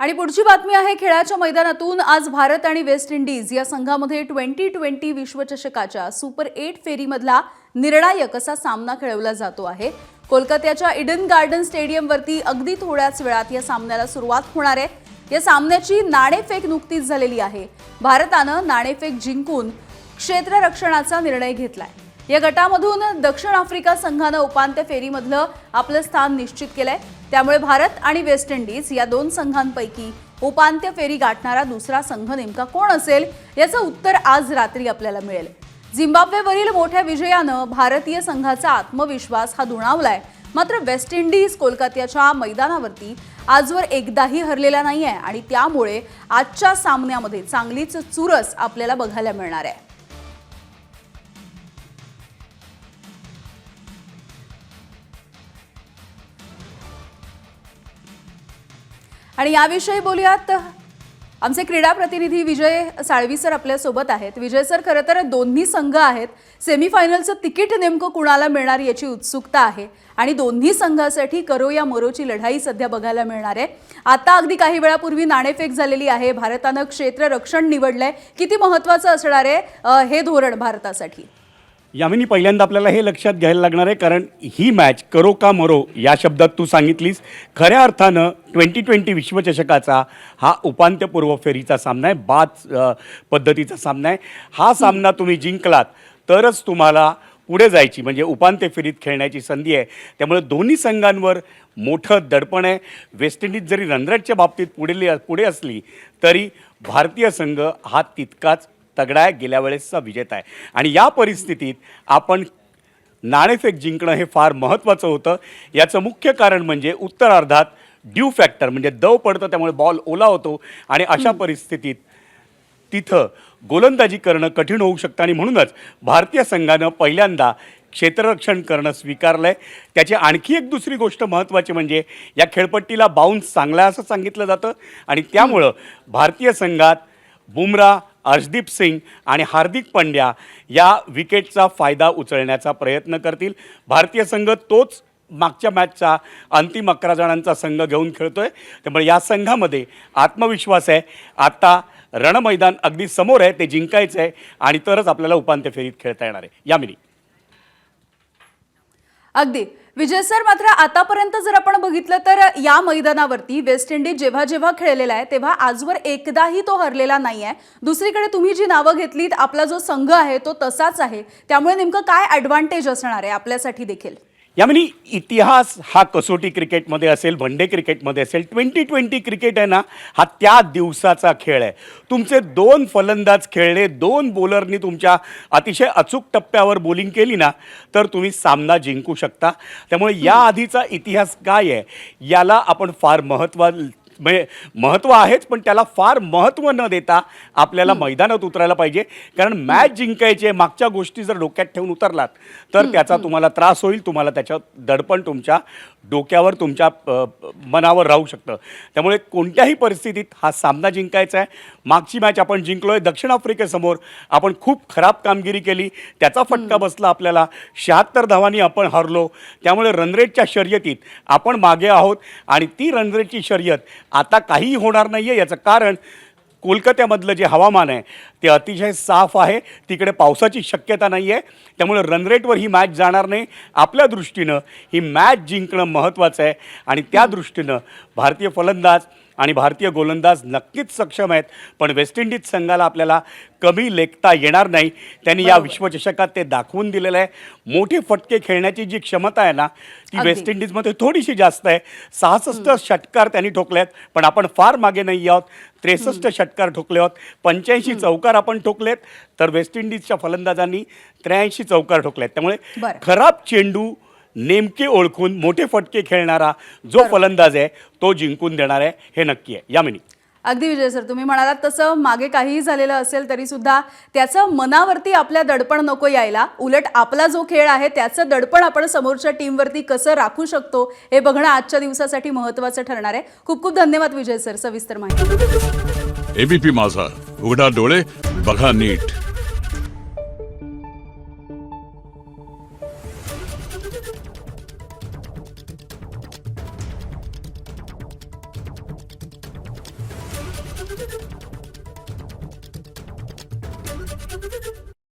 आणि पुढची बातमी आहे खेळाच्या मैदानातून। आज भारत आणि वेस्ट इंडिज या संघामध्ये 2020 विश्वचषकाच्या सुपर 8 फेरीमधला निर्णायक असा सामना खेळवला जातो आहे। कोलकात्याच्या ईडन गार्डन स्टेडियमवरती अगदी थोड्याच वेळात या सामन्याला सुरुवात होणार आहे। या सामन्याची नाणेफेक नुकतीच झालेली आहे। भारतानं नाणेफेक जिंकून क्षेत्ररक्षणाचा निर्णय घेतलाय। या गटामधून दक्षिण आफ्रिका संघानं उपांत्य फेरीमधलं आपलं स्थान निश्चित केलंय। त्यामुळे भारत आणि वेस्ट इंडिज या दोन संघांपैकी उपांत्य फेरी गाठणारा दुसरा संघ नेमका कोण असेल याचं उत्तर आज रात्री आपल्याला मिळेल। झिम्बाब्वेवरील मोठ्या विजयानं भारतीय संघाचा आत्मविश्वास हा दुणावलाय। मात्र वेस्ट इंडिज कोलकात्याच्या मैदानावरती आजवर एकदाही हरलेला नाहीये आणि त्यामुळे आजच्या सामन्यामध्ये चांगलीच चुरस आपल्याला बघायला मिळणार आहे। आणि याविषयी बोलूयात। आमचे क्रीडा प्रतिनिधी विजय साळवी सर आपल्या सोबत आहेत। विजय सर, खरं तर दोन्ही संघ आहेत, सेमीफायनलचं तिकीट नेमकं कुणाला मिळणार याची उत्सुकता आहे आणि दोन्ही संघासाठी करो या मरोची लढाई सध्या बघायला मिळणार आहे। आता अगदी काही वेळापूर्वी नाणेफेक झालेली आहे। भारतानं क्षेत्ररक्षण निवडलंय। किती महत्त्वाचं असणार आहे हे धोरण भारतासाठी? यामिनी, पहिल्यांदा आपल्याला हे लक्षात घ्यायला लागणार आहे, कारण ही मॅच करो का मरो या शब्दात तू सांगितलीस। खऱ्या अर्थानं 2020 विश्वचषकाचा हा उपांत्यपूर्व फेरीचा सामना आहे, बाद पद्धतीचा सामना आहे। हा सामना तुम्ही जिंकलात तरच तुम्हाला पुढे जायची म्हणजे उपांत्य फेरीत खेळण्याची संधी आहे। त्यामुळे दोन्ही संघांवर मोठं दडपण आहे। वेस्ट इंडिज जरी रनरेटच्या बाबतीत पुढे असली तरी भारतीय संघ हा तितकाच तगडा आहे, गेल्या वेळेसचा विजेता आहे। आणि या परिस्थितीत आपण नाणेफेक जिंकणं हे फार महत्त्वाचं होतं। याचं मुख्य कारण म्हणजे उत्तरार्धात ड्यू फॅक्टर म्हणजे दव पडतं, त्यामुळे बॉल ओला होतो आणि अशा परिस्थितीत तिथं गोलंदाजी करणं कठीण होऊ शकतं आणि म्हणूनच भारतीय संघानं पहिल्यांदा क्षेत्ररक्षण करणं स्वीकारलं आहे। त्याची आणखी एक दुसरी गोष्ट महत्त्वाची म्हणजे या खेळपट्टीला बाउन्स चांगला आहे असं सांगितलं जातं आणि त्यामुळं भारतीय संघात बुमराह, अर्शदीप सिंग आणि हार्दिक पांड्या या विकेटचा फायदा उचलण्याचा प्रयत्न करतील। भारतीय संघ तोच मागच्या मॅचचा अंतिम 11 जणांचा संघ घेऊन खेळतोय, त्यामुळे या संघामध्ये आत्मविश्वास आहे। आता रणमैदान अगदी समोर आहे, ते जिंकायचं आहे आणि तरच आपल्याला उपांत्य फेरीत खेळता येणार आहे। यामिनी, अगदी विजय सर, मात्र आतापर्यंत जर आपण बघितलं तर या मैदानावरती वेस्ट इंडिज जेव्हा जेव्हा खेळलेला आहे तेव्हा आजवर एकदाही तो हरलेला नाहीये। दुसरीकडे तुम्ही जी नावं घेतलीत, आपला जो संघ आहे तो तसाच आहे, त्यामुळे नेमकं काय ॲडव्हान्टेज असणार आहे आपल्यासाठी देखील? यामिनी, इतिहास हा कसोटी क्रिकेटमध्ये असेल, वनडे क्रिकेटमध्ये असेल, 2020 क्रिकेट आहे ना, हा त्या दिवसाचा खेळ आहे। तुमचे 2 फलंदाज खेळले, 2 बॉलरनी तुमच्या अतिशय अचूक टप्प्यावर बॉलिंग केली ना तर तुम्ही सामना जिंकू शकता। त्यामुळे या आधीचा इतिहास काय आहे याला आपण फार महत्त्व आहेच, पण त्याला फार महत्त्व न देता आपल्याला मैदानात उतरायला पाहिजे। कारण मॅच जिंकायची आहे, मागच्या गोष्टी जर डोक्यात ठेवून उतरलात तर त्याचा तुम्हाला त्रास होईल, तुम्हाला त्याच्या दडपण तुमच्या डोक्यावर, तुमच्या मनावर राहू शकतं। त्यामुळे कोणत्याही परिस्थितीत हा सामना जिंकायचा आहे। मागची मॅच आपण जिंकलोय, दक्षिण आफ्रिकेसमोर आपण खूप खराब कामगिरी केली, त्याचा फटका बसला आपल्याला, 76 धावांनी आपण हरलो। त्यामुळे रनरेटच्या शर्यतीत आपण मागे आहोत आणि ती रनरेटची शर्यत आता काहीही होणार नाही आहे। याचं कारण कोलकात्यामधलं जे हवामान आहे ते अतिशय साफ आहे, तिकडे पावसाची शक्यता नाही आहे, त्यामुळे रनरेटवर ही मॅच जाणार नाही। आपल्या दृष्टीनं ही मॅच जिंकणं महत्त्वाचं आहे आणि त्या दृष्टीनं भारतीय फलंदाज आणि भारतीय गोलंदाज नक्कीच सक्षम आहेत, पण वेस्ट इंडिज संघाला आपल्याला कमी लेखता येणार नाही। त्यांनी या विश्वचषकात ते दाखवून दिलेलं आहे। मोठे फटके खेळण्याची जी क्षमता आहे ना ती वेस्ट इंडिजमध्ये थोडीशी जास्त आहे। 66 षटकार त्यांनी ठोकले आहेत, पण आपण फार मागे नाही आहोत। 63 षटकार ठोकले आहोत, 85 चौकार आपण ठोकलेत, तर वेस्ट इंडिजच्या फलंदाजांनी 83 चौकार ठोकलेत। त्यामुळे खराब चेंडू नेमके ओळखून मोठे फटके खेळणारा जो फलंदाज आहे तो जिंकून देणार आहे, हे नक्की आहे। यामिनी, अगदी विजय सर, तुम्ही म्हणालात तसं मागे काहीही झालेलं असेल तरी सुद्धा त्याचं मनावरती आपल्या दडपण नको यायला। उलट आपला जो खेळ आहे त्याचं दडपण आपण समोरच्या टीमवरती कसं राखू शकतो हे बघणं आजच्या दिवसासाठी महत्त्वाचं ठरणार आहे। खूप खूप धन्यवाद विजय सर, सविस्तर माहिती। एबीपी माझा, उघडा डोळे बघा नीट।